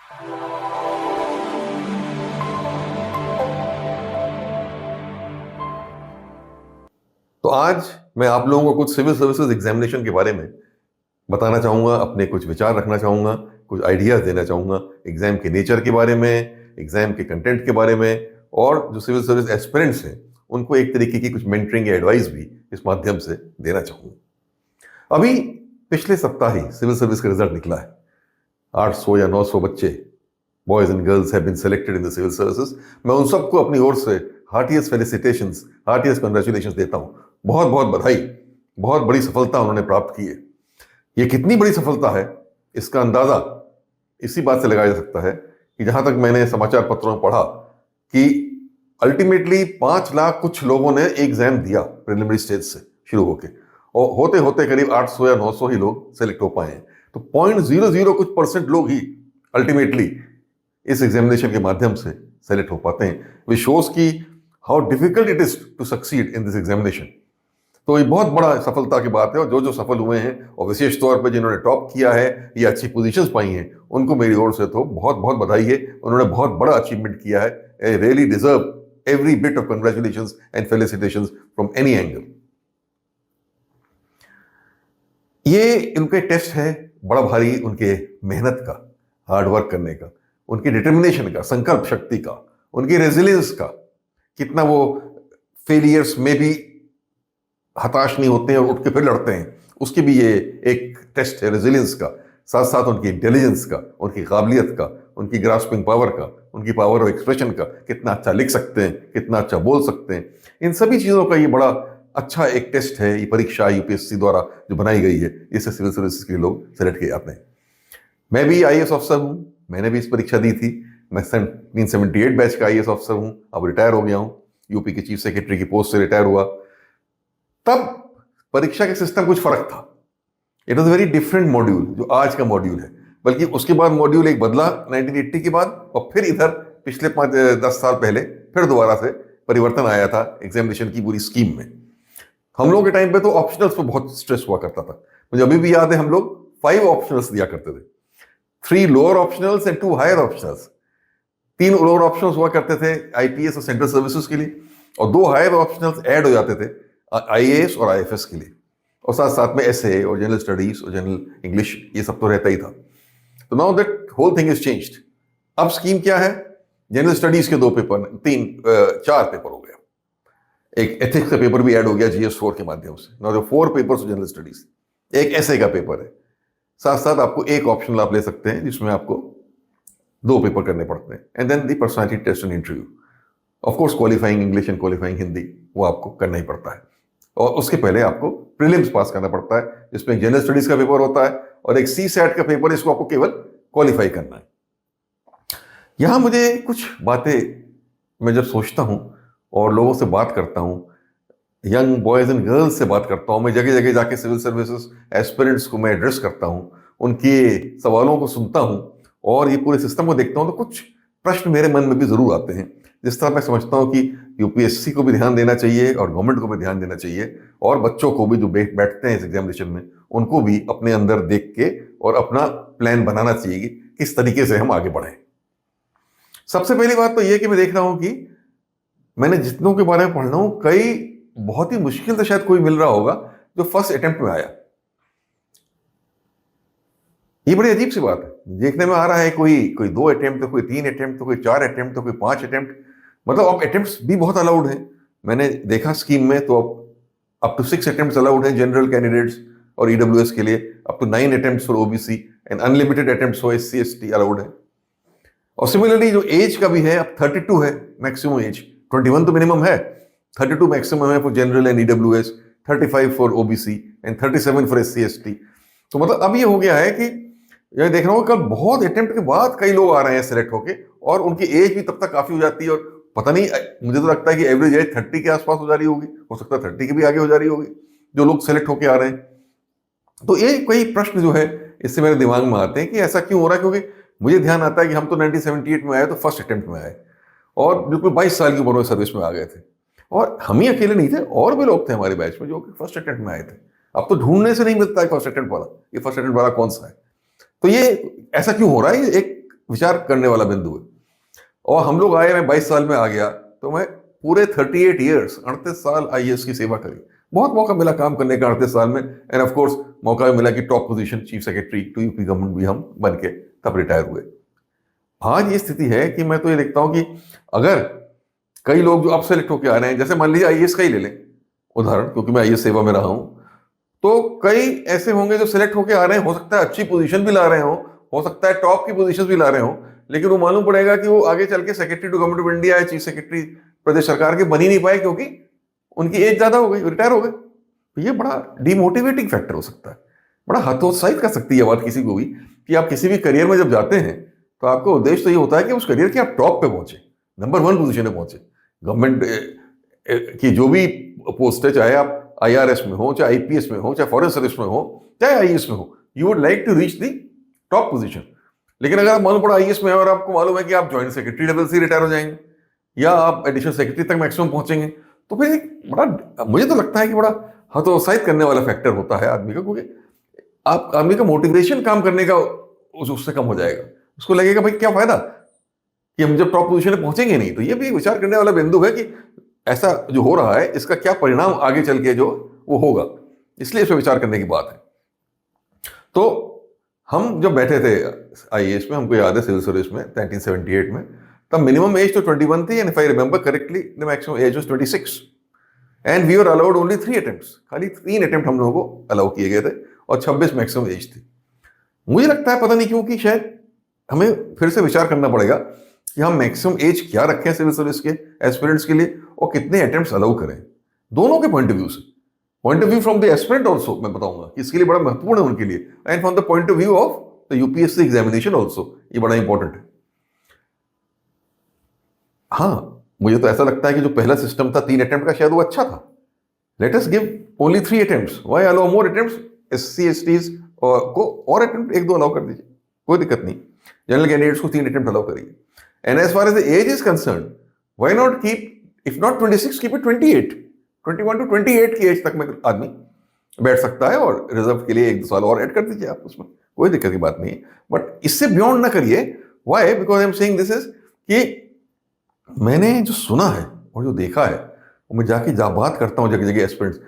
तो आज मैं आप लोगों को कुछ सिविल सर्विसेज एग्जामिनेशन के बारे में बताना चाहूँगा, अपने कुछ विचार रखना चाहूँगा, कुछ आइडियाज़ देना चाहूँगा एग्ज़ाम के नेचर के बारे में, एग्ज़ाम के कंटेंट के बारे में, और जो सिविल सर्विस एस्पिरेंट्स हैं उनको एक तरीके की कुछ मेंटरिंग या एडवाइस भी इस माध्यम से देना चाहूँगा। अभी पिछले सप्ताह ही सिविल सर्विस का रिजल्ट निकला है। 800 या 900 बच्चे, boys and girls, have been selected in the civil services. मैं उन सबको अपनी ओर से हार्टिएस्ट फेलिसिटेशंस, हार्टिएस्ट कंग्रेचुलेशंस देता हूँ। बहुत बहुत बधाई, बहुत बड़ी सफलता उन्होंने प्राप्त की है। ये कितनी बड़ी सफलता है इसका अंदाज़ा इसी बात से लगाया जा सकता है कि जहाँ तक मैंने समाचार पत्रों में पढ़ा कि अल्टीमेटली 5 लाख कुछ लोगों ने एग्जाम दिया प्रिलिमिनरी स्टेज से शुरू होकर, और होते होते करीब 800 या 900 ही लोग सेलेक्ट हो पाए हैं। तो 0.00 कुछ परसेंट लोग ही अल्टीमेटली इस एग्जामिनेशन के माध्यम से सेलेक्ट हो पाते हैं। विच शोज की how difficult it is to succeed in this examination. तो ये बहुत बड़ा सफलता की बात है, और जो जो सफल हुए हैं और विशेष तौर पर जिन्होंने टॉप किया है या अच्छी पोजीशंस पाई हैं, उनको मेरी ओर से तो बहुत बहुत बधाई है। उन्होंने बहुत बड़ा अचीवमेंट किया है। I really deserve every bit of congratulations and felicitations from any angle. ये उनके टेस्ट है बड़ा भारी, उनके मेहनत का, हार्ड वर्क करने का, उनकी डिटर्मिनेशन का, संकल्प शक्ति का, उनकी रेजिलियंस का, कितना वो फेलियर्स में भी हताश नहीं होते हैं और उठ के फिर लड़ते हैं, उसकी भी ये एक टेस्ट है रेजिलियंस का। साथ साथ उनकी इंटेलिजेंस का, उनकी काबिलियत का, उनकी ग्रास्पिंग पावर का, उनकी पावर ऑफ एक्सप्रेशन का, कितना अच्छा लिख सकते हैं, कितना अच्छा बोल सकते हैं, इन सभी चीज़ों का ये बड़ा अच्छा एक टेस्ट है। ये परीक्षा यूपीएससी द्वारा जो बनाई गई है, इससे सिविल सर्विसेज के लोग सेलेक्ट किए जाते हैं। मैं भी आईएएस ऑफिसर हूँ, मैंने भी इस परीक्षा दी थी। मैं 1978 बैच का आईएएस ऑफिसर हूँ, अब रिटायर हो गया हूँ, यूपी के चीफ सेक्रेटरी की पोस्ट से रिटायर हुआ। तब परीक्षा के सिस्टम कुछ फर्क था। It was very different module जो आज का मॉड्यूल है, बल्कि उसके बाद मॉड्यूल एक बदला 1980 के बाद, और फिर इधर पिछले 5-10 साल पहले फिर दोबारा से परिवर्तन आया था एग्जामिनेशन की पूरी स्कीम में। हम लोग के टाइम पे तो ऑप्शनल्स पे बहुत स्ट्रेस हुआ करता था। मुझे अभी भी याद है, हम लोग 5 ऑप्शनल्स दिया करते थे, 3 lower optionals and 2 higher optionals. 3 lower optionals हुआ करते थे आईपीएस और सेंट्रल सर्विसेज के लिए, और 2 हायर ऑप्शनल्स ऐड हो जाते थे आईएएस और आईएफएस के लिए, और साथ साथ में एसए और जनरल स्टडीज और जनरल इंग्लिश, ये सब तो रहता ही था। तो now that whole thing is changed. अब स्कीम क्या है, जनरल स्टडीज के 2 पेपर, 4 पेपर हो गया, एक एथिक्स का पेपर भी ऐड हो गया GS4 के माध्यम से। नाउ 4 पेपर्स जनरल स्टडीज, एक एसए का पेपर है, साथ साथ आपको एक ऑप्शनल आप ले सकते हैं जिसमें आपको 2 पेपर करने पड़ते हैं, and then the personality test and interview. Of course qualifying English and qualifying Hindi वो आपको करना ही पड़ता है, और उसके पहले आपको प्रीलिम्स पास करना पड़ता है, जिसमें एक जनरल स्टडीज का पेपर होता है और एक CSAT का पेपर, इसको आपको केवल क्वालिफाई करना है। यहां मुझे कुछ बातें, मैं जब सोचता हूं और लोगों से बात करता हूं, यंग बॉयज एंड गर्ल्स से बात करता हूं, मैं जगह जगह जाके सिविल सर्विसेज एस्पिरेंट्स को मैं एड्रेस करता हूं, उनके सवालों को सुनता हूं और ये पूरे सिस्टम को देखता हूं, तो कुछ प्रश्न मेरे मन में भी जरूर आते हैं। जिस तरह मैं समझता हूं कि यूपीएससी को भी ध्यान देना चाहिए और गवर्नमेंट को भी ध्यान देना चाहिए, और बच्चों को भी जो बैठते हैं इस एग्जामिनेशन में, उनको भी अपने अंदर देख के और अपना प्लान बनाना चाहिए कि किस तरीके से हम आगे बढ़ें। सबसे पहली बात तो यह कि मैं देख रहा हूं कि मैंने जितनों के बारे में पढ़ रहा हूं, कई बहुत ही मुश्किल से शायद कोई मिल रहा होगा जो फर्स्ट अटेम्प्ट में आया। ये बड़ी अजीब सी बात है। देखने में आ रहा है कोई 2 अटेम्प्ट, तो कोई 3 अटेम्प्ट, तो कोई 4 अटेम्प्ट, तो कोई 5 अटेम्प्ट, मतलब अब अटेम्प्ट्स भी बहुत अलाउड हैं। मैंने देखा स्कीम में तो अब टू 6 अटेम्प्ट्स अलाउड हैं जनरल कैंडिडेट्स और ईडब्ल्यूएस के लिए, up to 9 attempts for OBC and unlimited attempts for SC ST allowed है। और सिमिलरली जो एज का भी है, अब 32 है मैक्सिमम एज, 21 तो मिनिमम है, 32 मैक्सिमम है for general and EWS, 35 for OBC and 37 for SC ST. तो मतलब अब ये हो गया है कि ये देख रहा हूँ कल बहुत अटेम्प्ट के बाद कई लोग आ रहे हैं सेलेक्ट होके, और उनकी एज भी तब तक काफी हो जाती है, और पता नहीं, मुझे तो लगता है कि एवरेज एज 30 के आसपास हो जा रही होगी, हो सकता है 30 के भी आगे हो जा रही होगी जो लोग सेलेक्ट होके आ रहे हैं। तो ये कई प्रश्न जो है इससे मेरे दिमाग में आते हैं कि ऐसा क्यों हो रहा है, क्योंकि मुझे ध्यान आता है कि हम तो 1978 में आए तो फर्स्ट अटेम्प्ट में आए, और बिल्कुल 22 साल की उम्र में सर्विस में आ गए थे, और हम ही अकेले नहीं थे, और भी लोग थे हमारे बैच में जो कि फर्स्ट अटेम्प्ट में आए थे। अब तो ढूंढने से नहीं मिलता है फर्स्ट अटेम्प्ट वाला, ये फर्स्ट अटेम्प्ट वाला कौन सा है। तो ये ऐसा क्यों हो रहा है, एक विचार करने वाला बिंदु है। और हम लोग आए, मैं 22 साल में आ गया, तो मैं पूरे 38 ईयर्स 38 साल आईएएस की सेवा करी। बहुत मौका मिला काम करने का 38 साल में, एंड ऑफ कोर्स मौका मिला कि top position chief secretary to UP government भी हम बन के तब रिटायर हुए। आज ये स्थिति है कि मैं तो ये देखता हूं कि अगर कई लोग जो अब सेलेक्ट होकर आ रहे हैं, जैसे मान लीजिए आईएएस का ही ले लें उदाहरण, क्योंकि मैं आईएएस सेवा में रहा हूं, तो कई ऐसे होंगे जो सिलेक्ट होकर आ रहे हैं, हो सकता है अच्छी पोजीशन भी ला रहे हो सकता है टॉप की पोजीशन भी ला रहे हो, लेकिन वो मालूम पड़ेगा कि वो आगे चल के secretary to government of India या चीफ सेक्रेटरी प्रदेश सरकार के बन ही नहीं पाए, क्योंकि उनकी एज ज्यादा हो गई, रिटायर हो गए। तो ये बड़ा डिमोटिवेटिंग फैक्टर हो सकता है, बड़ा हतोत्साहित कर सकती है बात किसी को भी, कि आप किसी भी करियर में जब जाते हैं तो आपका उद्देश्य तो ये होता है कि उस करियर के आप टॉप पे पहुंचे, नंबर 1 पोजीशन पे पहुंचे। गवर्नमेंट की जो भी पोस्ट है, चाहे आप आईआरएस में हो, चाहे आईपीएस में हो, चाहे फॉरेन सर्विस में हो, चाहे आईएएस में हो, you would like to reach the top position. लेकिन अगर आप मालूम पड़ा आईएएस में है और आपको मालूम है कि आप ज्वाइंट सेक्रेटरी लेवल से रिटायर हो जाएंगे या आप एडिशनल सेक्रेटरी तक मैक्सिमम पहुंचेंगे, तो फिर एक बड़ा, मुझे तो लगता है कि बड़ा हतोत्साहित करने वाला फैक्टर होता है आदमी का, क्योंकि आप आदमी का मोटिवेशन काम करने का उससे कम हो जाएगा। उसको लगेगा भाई क्या फायदा कि हम जब टॉप पोजीशन में पहुंचेंगे नहीं। तो ये भी विचार करने वाला बिंदु है कि ऐसा जो हो रहा है इसका क्या परिणाम आगे चल के जो वो होगा, इसलिए इस पर विचार करने की बात है। तो हम जब बैठे थे आईएएस में, हमको याद है सिविल सर्विस में 1978 में, तब मिनिमम एज तो 21 थी, and if I remember correctly the maximum age was 26, and we were allowed only 3 attempts. खाली 3 अटेम्प्ट हम लोगों को अलाउ किए गए थे और 26 मैक्सिमम एज थी। मुझे लगता है पता नहीं क्यों कि शायद हमें फिर से विचार करना पड़ेगा कि हम मैक्सिमम एज क्या रखें सिविल सर्विस के एस्पिरेंट्स के लिए और कितने अटेम्प्ट्स अलाउ करें, दोनों के पॉइंट ऑफ व्यू से। Point of view from the aspirant also मैं बताऊंगा कि इसके लिए बड़ा महत्वपूर्ण है उनके लिए, and from the point of view of the UPSC examination also, ये बड़ा इंपॉर्टेंट है। हाँ, मुझे तो ऐसा लगता है कि जो पहला सिस्टम था 3 अटेम्प्ट का, शायद वो अच्छा था। Let us give only 3 attempts, why allow more attempts? SC STs को और अटेम्प्ट 1-2 अलाउ कर दीजिए, कोई दिक्कत नहीं। जनरल कैंडिडेट्स को 3 अटेम्प्ट अलाउ करिए। And as far as the age is concerned, why not keep, if not 26, keep it 28, 21 to 28 की एज तक में आदमी बैठ सकता है, और रिजर्व के लिए 1-2 साल और ऐड कर दीजिए आप, उसमें कोई दिक्कत की बात नहीं है। बट इससे बियॉन्ड ना करिए। Why? Because I am saying this is कि मैंने जो सुना है और जो देखा है, और मैं जाके बात करता हूँ जगह जगह एस्पिरेंट्स,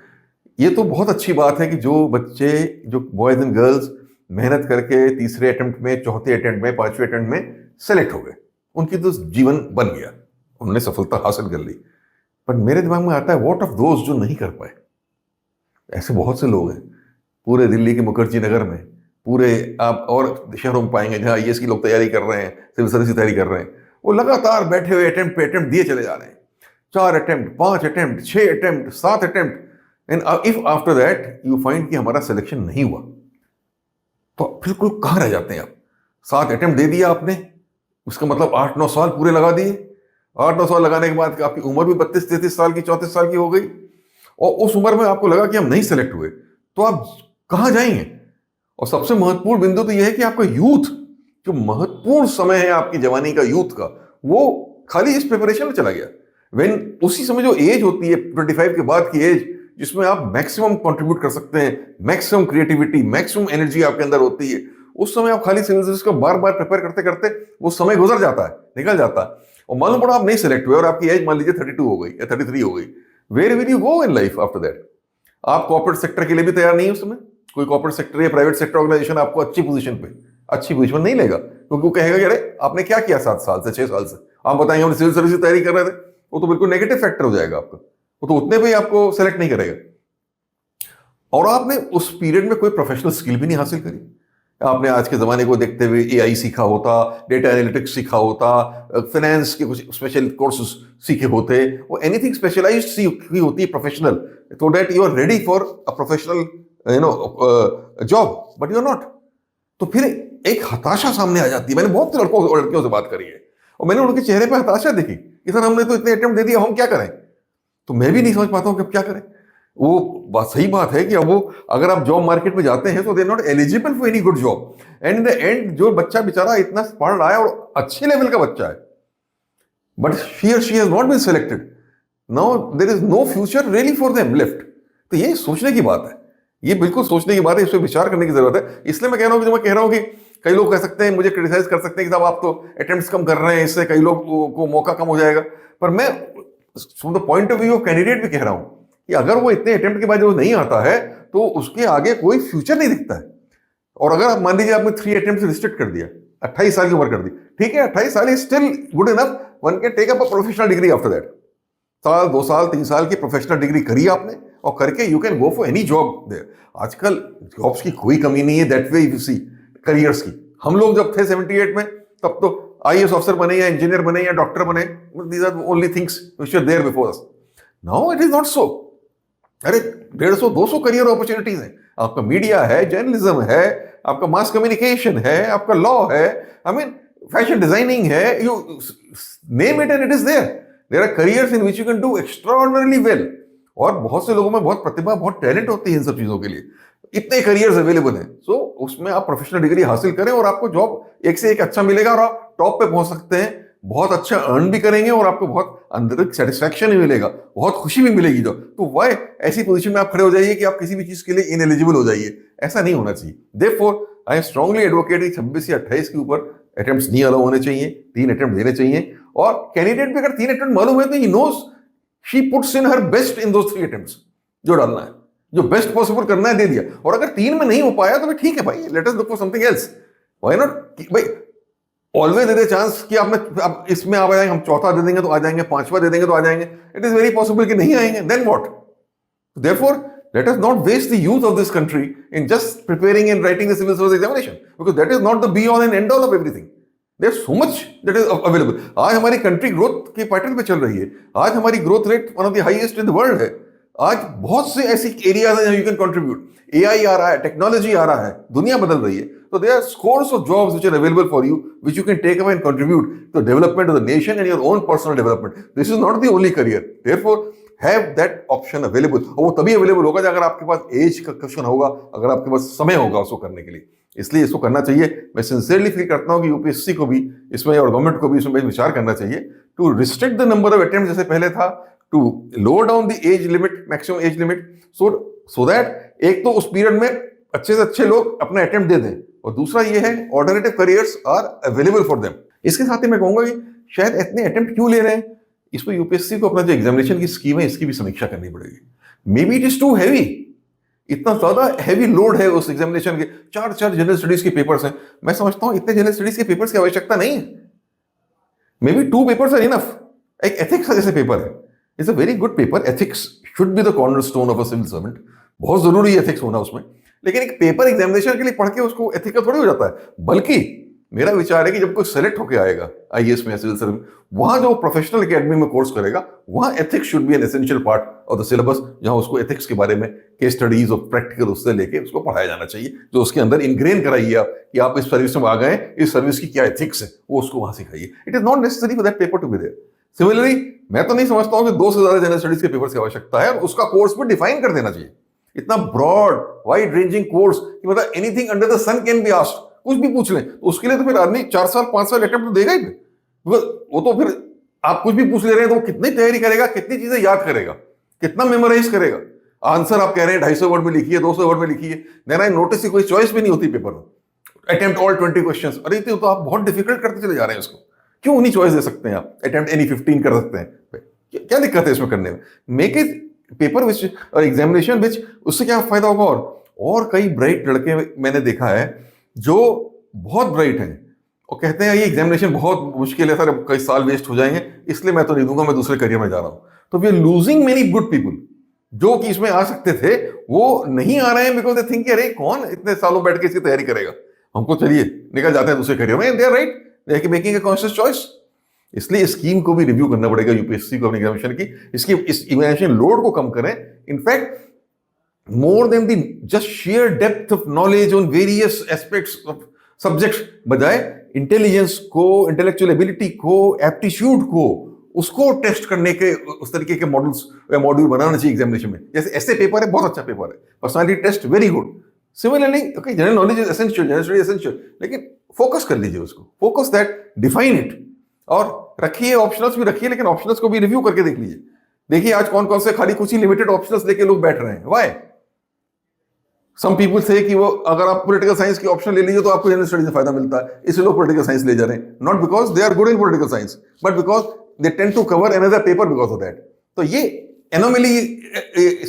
ये तो बहुत अच्छी बात है कि जो बच्चे, जो बॉयज एंड गर्ल्स मेहनत करके तीसरे अटेम्प्ट में, चौथे अटेम्प्ट में, 5वें अटेम्प्ट में सेलेक्ट हो गए, उनकी तो जीवन बन गया, उन्होंने सफलता हासिल कर ली। पर मेरे दिमाग में आता है व्हाट ऑफ दोज जो नहीं कर पाए। ऐसे बहुत से लोग हैं पूरे दिल्ली के मुखर्जी नगर में, पूरे आप और शहरों में पाएंगे जहाँ आईएएस की लोग तैयारी कर रहे हैं, सिविल सर्विस की तैयारी कर रहे हैं, वो लगातार बैठे हुए अटेम्प्ट पे अटेम्प्ट दिए चले जा रहे हैं। 4 attempt, 5 attempt, 6 attempt, 7 attempt, and if after that you find कि हमारा सिलेक्शन नहीं हुआ, तो बिल्कुल कहाँ रह जाते हैं आप? 7 अटेम्प्ट दे दिया आपने, उसका मतलब 8-9 साल पूरे लगा दिए। 8-9 साल लगाने के बाद आपकी उम्र भी 32-33 साल की, 34 साल की हो गई, और उस उम्र में आपको लगा कि हम नहीं सेलेक्ट हुए, तो आप कहाँ जाएंगे? और सबसे महत्वपूर्ण बिंदु तो यह है कि आपका यूथ, जो महत्वपूर्ण समय है आपकी जवानी का, यूथ का, वो खाली इस प्रिपरेशन में चला गया। व्हेन उसी समय जो एज होती है 25 के बाद की एज, जिसमें आप मैक्सिमम कंट्रीब्यूट कर सकते हैं, मैक्सिमम क्रिएटिविटी, मैक्सिमम एनर्जी आपके अंदर होती है, उस समय आप खाली सिविल सर्विस को बार बार प्रिपेयर करते करते वो समय गुजर जाता है, निकल जाता है, और मालूम पड़ा आप नहीं सेलेक्ट हुए और आपकी एज मान लीजिए 32 हो गई या 33 हो गई। Where will you go in life after that? आप कॉर्पोरेट सेक्टर के लिए भी तैयार नहीं है उस समय। कोई कॉर्पोरेट सेक्टर या प्राइवेट सेक्टर ऑर्गेनाइजेशन आपको अच्छी पोजीशन नहीं लेगा, क्योंकि वो कहेगा कि अरे आपने क्या किया 7 साल से, 6 साल से, आप बताएंगे हम सिविल सर्विस की तैयारी कर रहे थे, वो तो बिल्कुल नेगेटिव फैक्टर हो जाएगा आपका, वो तो उतने पे ही आपको सेलेक्ट नहीं करेगा। और आपने उस पीरियड में कोई प्रोफेशनल स्किल भी नहीं हासिल करी। आपने आज के ज़माने को देखते हुए एआई सीखा होता, डेटा एनालिटिक्स सीखा होता, फाइनेंस के कुछ स्पेशल कोर्सेज सीखे होते, और एनीथिंग स्पेशलाइज्ड सीखी होती है professional, so that you are ready for a professional job, but you are not। तो फिर एक हताशा सामने आ जाती है। मैंने बहुत से लड़कों और लड़कियों से बात करी है, और मैंने उनके चेहरे पे हताशा देखी कि सर हमने तो इतने अटेम्प्ट दे दिया, हम क्या करें? तो मैं भी नहीं समझ पाता हूँ कि अब क्या करें। वो बात सही बात है कि अब वो अगर आप जॉब मार्केट में जाते हैं तो they not eligible for any good job, and in the end जो बच्चा बेचारा इतना पढ़ रहा है और अच्छे लेवल का बच्चा है, but she has not been selected, now there is no future really for them left. तो ये सोचने की बात है, ये बिल्कुल सोचने की बात है, इस पर विचार करने की जरूरत है। इसलिए मैं कह रहा हूँ कि कई लोग कह सकते हैं, मुझे क्रिटिसाइज कर सकते हैं कि साहब आप तो अटेम्प्ट्स कम कर रहे हैं, इससे कई लोग को मौका कम हो जाएगा। पर मैं from the point of view of candidate भी कह रहा हूं कि अगर वो इतने अटेम्प्ट के बाद वो नहीं आता है तो उसके आगे कोई फ्यूचर नहीं दिखता है। और अगर मान लीजिए आपने 3 अटेम्प्ट रिस्ट्रिक्ट कर दिया, 28 साल की उम्र कर दी, ठीक है, 28 साल is still good enough, one can take up a professional degree after that. साल 2 साल 3 साल की प्रोफेशनल डिग्री करी आपने और करके you can go for any job there. आजकल जॉब्स की कोई कमी नहीं है that way you see careers की। हम लोग जब थे 78 में तब तो आईएएस ऑफिसर बने या इंजीनियर बने या डॉक्टर बने, these are only things which are there before us. Now it is not so. अरे 150-200 करियर अपॉर्चुनिटीज हैं। आपका मीडिया है, जर्नलिज्म है, आपका मास कम्युनिकेशन है, आपका लॉ है, आई मीन फैशन डिजाइनिंग है, you name it and it is there. There are careers in which you can do extraordinarily well. और बहुत से लोगों में बहुत प्रतिभा, बहुत टैलेंट होती है इन सब चीजों के लिए। इतने करियर्स अवेलेबल हैं। सो उसमें आप प्रोफेशनल डिग्री हासिल करें और आपको जॉब एक से एक अच्छा मिलेगा और आप टॉप पे पहुंच सकते हैं, बहुत अच्छा अर्न भी करेंगे और आपको बहुत अंदर सेटिस्फैक्शन भी मिलेगा, बहुत खुशी भी मिलेगी। जो तो वाई ऐसी पोजीशन में आप खड़े हो जाइए कि आप किसी भी चीज के लिए इनएलिजिबल हो जाइए, ऐसा नहीं होना चाहिए। देयरफॉर आई स्ट्रांगली एडवोकेट 26 या 28 के ऊपर अटेम्प्ट्स नहीं अलाउ होने चाहिए, 3 अटेम्प्ट देने चाहिए। और कैंडिडेट भी अगर 3 अटेम्प्ट मालूम है तो ही knows she puts in her best in those 3 attempts. जो डालना है, जो बेस्ट पॉसिबल करना है दे दिया। और अगर 3 में नहीं हो पाया तो ठीक है भाई, let us look for something else. Why not भाई, ऑलवेज दे दे चांस कि आप इसमें आ जाएंगे, हम चौथा दे देंगे तो आ जाएंगे, 5वां दे देंगे तो आ जाएंगे। इट इज वेरी पॉसिबल कि नहीं आएंगे, then what? Therefore let us not waste the youth of this country in just preparing and writing the civil service examination, because that is not the be all and end all of everything. There's so much that is available. आज हमारी country growth के pattern पे चल रही है। आज हमारी growth rate one of the highest in the world है। आज बहुत से ऐसी एरियाज हैं यू कैन कंट्रीब्यूट। एआई आ रहा है, टेक्नोलॉजी आ रहा है, दुनिया बदल रही है। तो there are scores of jobs which are available for you, which you can take up and contribute to development of the nation and your own personal development. This is not the only career. Therefore have that option available. और वो तभी available होगा अगर आपके पास as का question होगा, अगर आपके पास समय होगा उसको करने के लिए। इसलिए इसको करना चाहिए। मैं सिंसियरली फील करता हूं कि यूपीएससी को भी इसमें और गवर्नमेंट को भी इसमें विचार करना चाहिए to restrict the number of attempt जैसे पहले था, to lower down the age limit, maximum age limit, so that एक तो उस पीरियड में अच्छे से अच्छे लोग अपना अटेम्प्ट दे दें, और दूसरा ये है alternative careers are available for them. इसके साथ ही मैं कहूंगा कि शायद इतने अटेम्प्ट क्यों ले रहे हैं, इस पर यूपीएससी को अपना जो एग्जामिनेशन की स्कीम है इसकी भी समीक्षा करनी पड़ेगी। Maybe it is too heavy, इतना ज्यादा हैवी लोड है उस एग्जामिनेशन के। 4 जनरल स्टडीज के पेपर्स हैं। मैं समझता हूं इतने जनरल स्टडीज के पेपर्स की आवश्यकता नहीं है। Maybe 2 papers are enough. एक एथिक्स का जैसे पेपर है, it's a very good paper. Ethics should be the cornerstone of a civil servant. बहुत जरूरी है एथिक्स होना उसमें। लेकिन एक पेपर एग्जामिनेशन के लिए पढ़ के उसको एथिक्स का थोड़ी हो जाता है। बल्कि मेरा विचार है कि जब कोई सेलेक्ट होकर आएगा आईएएस में, सिविल सर्विस, वहां जो प्रोफेशनल एकेडमी में कोर्स करेगा, वहां ethics should B an essential part of the syllabus, जहां उसको एथिक्स के बारे में केस स्टडीज और प्रैक्टिकल उससे लेके उसको पढ़ाया जाना चाहिए। जो उसके अंदर इनग्रेन कराइए आप कि आप इस सर्विस में आ गए, इस सर्विस की क्या एथिक्स है, वो उसको वहां सिखाइए। It is not necessary for that paper to be there. Similarly मैं तो नहीं समझता हूं कि 2 से ज्यादा जनरल स्टडीज के पेपर की आवश्यकता है, और उसका कोर्स भी डिफाइन कर देना चाहिए। इतना ब्रॉड वाइड रेंजिंग कोर्स कि मतलब anything under the sun can be asked, कुछ भी पूछ लें। तो उसके लिए तो फिर आदमी 4 साल 5 साल अटेम्प्ट तो देगा ही। वो तो फिर आप कुछ भी पूछ ले रहे हैं तो वो कितनी तैयारी करेगा, कितनी चीजें याद करेगा, कितना मेमोराइज करेगा। आंसर आप कह रहे हैं 250 वर्ड में लिखिए, 200 वर्ड में लिखिए, देन आई नोटिस कोई चॉइस भी नहीं होती पेपर में। अटेम्प्ट ऑल 20 क्वेश्चंस, अरे तो आप बहुत डिफिकल्ट करते चले जा रहे हैं इसको। क्यों नहीं चॉइस दे सकते हैं आप? अटेम्प्ट एनी 15 कर सकते हैं, क्या दिक्कत है इसमें करने में? मेक इट पेपर विच और एग्जामिनेशन विच, उससे क्या फायदा होगा? और कई ब्राइट लड़के मैंने देखा है जो बहुत ब्राइट हैं और कहते हैं ये एग्जामिनेशन बहुत मुश्किल है सर, कई साल वेस्ट हो जाएंगे, इसलिए मैं तो नहीं दूंगा, मैं दूसरे करियर में जा रहा हूं। तो we are losing many good people जो कि इसमें आ सकते थे, वो नहीं आ रहे हैं बिकॉज दे थिंक अरे कौन इतने सालों बैठ के इसकी तैयारी करेगा, हमको चलिए निकल जाते हैं दूसरे करियर में। They are right, they are making a conscious choice. इसलिए स्कीम को भी रिव्यू करना पड़ेगा यूपीएससी को अपनी एग्जामिनेशन की, इसकी इस एग्जामिनेशन लोड को कम करें। In fact more than the just sheer depth of knowledge on various aspects of subjects, बजाय इंटेलिजेंस को, इंटेलेक्चुअल एबिलिटी को, एप्टीट्यूड को, उसको टेस्ट करने के उस तरीके के मॉडल्स या मॉड्यूल बनाना चाहिए एग्जामिनेशन में। जैसे ऐसे पेपर है, बहुत अच्छा पेपर है, personality test very good. Similarly okay, general knowledge is essential, general study essential, लेकिन फोकस कर लीजिए उसको, फोकस दैट, डिफाइन इट, और रखिए ऑप्शनल्स भी रखिए, लेकिन ऑप्शनल्स को भी रिव्यू करके देख लीजिए। देखिए आज कौन कौन से खाली कुछ ही लिमिटेड ऑप्शनल्स लेके लोग बैठ रहे हैं। व्हाई? सम पीपल से कि वो अगर आप पॉलिटिकल साइंस की ऑप्शन ले लीजिए तो आपको जनरल स्टडीज से फायदा मिलता है, इसलिए लोग पॉलिटिकल साइंस ले जा रहे हैं, not because they are good in political science but because they tend to cover another paper because of that. तो ये एनोमली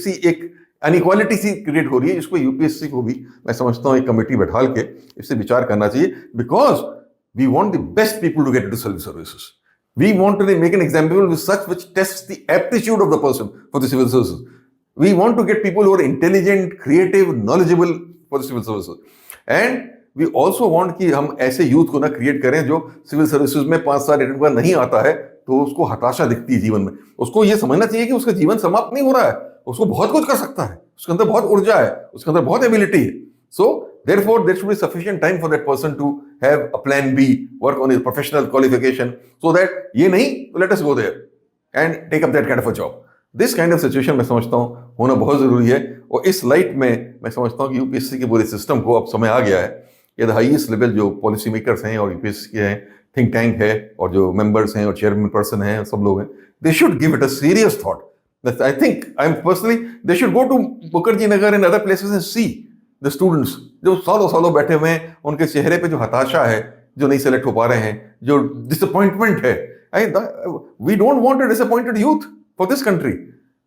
सी एक अनइक्वालिटी सी क्रिएट हो रही है, जिसको यूपीएससी को भी मैं समझता हूँ एक कमेटी बैठाल के इससे विचार करना चाहिए, because we want the best people to get into civil services. We want to make an example with such which tests the aptitude of the person for the civil services. We want to get people who are intelligent, creative, knowledgeable for the civil services. And we also want कि हम ऐसे youth को ना create करें जो civil services में 5 साल attend कर नहीं आता है तो उसको हताशा दिखती है जीवन में। उसको ये समझना चाहिए कि उसका जीवन समाप्त नहीं हो रहा है, उसको बहुत कुछ कर सकता है, उसके अंदर बहुत ऊर्जा है, उसके अंदर बहुत एबिलिटी है। So therefore there should be sufficient time for that person to have a plan B, work on his professional qualification, so that ये नहीं तो let us go there and take up that kind of a job. This kind of situation मैं समझता हूँ होना बहुत जरूरी है, और इस लाइट में मैं समझता हूँ कि यूपीएससी के पूरे सिस्टम को अब समय आ गया है कि द हाईएस्ट लेवल जो पॉलिसी मेकर्स हैं और यूपीएससी के हैं, थिंक टैंक है और जो मेंबर्स हैं और चेयरमैन पर्सन हैं, सब लोग हैं, they should give it a serious thought. I think I'm personally they should go to Mukherjee Nagar and other places and see the students जो सालों सालों बैठे हुए हैं, उनके चेहरे पे जो हताशा है, जो नहीं सेलेक्ट हो पा रहे हैं, जो डिसअपॉइंटमेंट है। We don't want a disappointed youth for this country.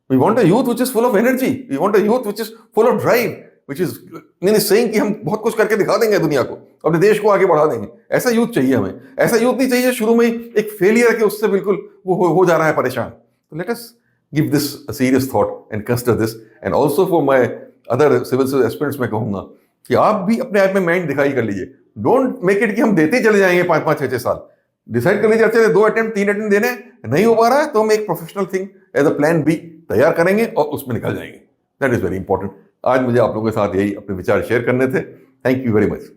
We want a youth which is full of energy. We want a youth which is full of drive, which is meaning saying कि हम बहुत कुछ करके दिखा देंगे दुनिया को, अपने देश को आगे बढ़ा देंगे। ऐसा यूथ चाहिए हमें। ऐसा यूथ नहीं चाहिए शुरू में एक फेलियर के उससे बिल्कुल वो हो जा रहा है परेशान। तो let us give this a serious thought and consider this, and also for my other civil service aspirants में कहूंगा कि आप भी अपने आप में माइंड दिखाई कर लीजिए। डोंट मेक इट कि हम देते चले जाएंगे 5-5, 6-6 साल। डिसाइड कर लीजिए अच्छा 2 अटेम्प्ट 3 अटेम्प्ट देने नहीं हो पा रहा है तो हम एक professional thing as a plan B तैयार करेंगे और उसमें निकल जाएंगे। That is very important. आज मुझे आप लोगों के साथ यही अपने विचार शेयर करने थे। Thank you very much.